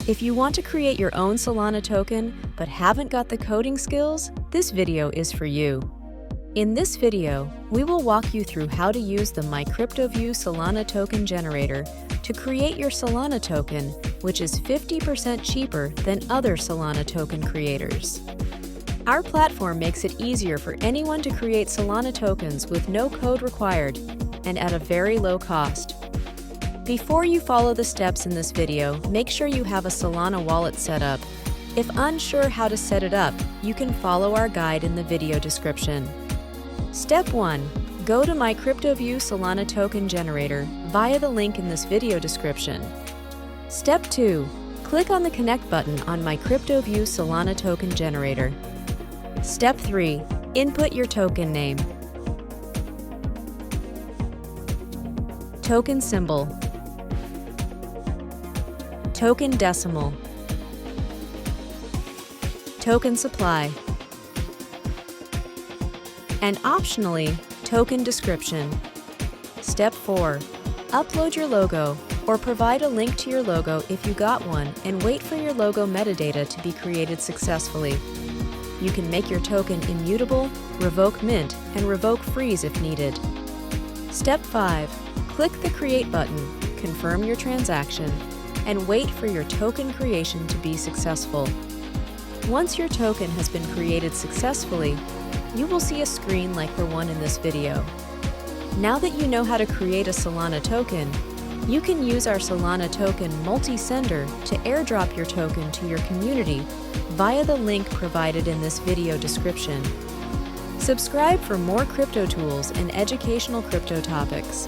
If you want to create your own Solana token but haven't got the coding skills, this video is for you. In this video, we will walk you through how to use the MyCryptoView Solana token generator to create your Solana token, which is 50% cheaper than other Solana token creators. Our platform makes it easier for anyone to create Solana tokens with no code required and at a very low cost. Before you follow the steps in this video, make sure you have a Solana wallet set up. If unsure how to set it up, you can follow our guide in the video description. Step 1. Go to MyCryptoView Solana token generator via the link in this video description. Step 2. Click on the Connect button on MyCryptoView Solana token generator. Step 3. Input your token name, token symbol, token decimal, token supply, and optionally, token description. Step 4. Upload your logo or provide a link to your logo if you got one and wait for your logo metadata to be created successfully. You can make your token immutable, revoke mint, and revoke freeze if needed. Step 5. Click the Create button, confirm your transaction, and wait for your token creation to be successful. Once your token has been created successfully, you will see a screen like the one in this video. Now that you know how to create a Solana token, you can use our Solana token multi-sender to airdrop your token to your community via the link provided in this video description. Subscribe for more crypto tools and educational crypto topics.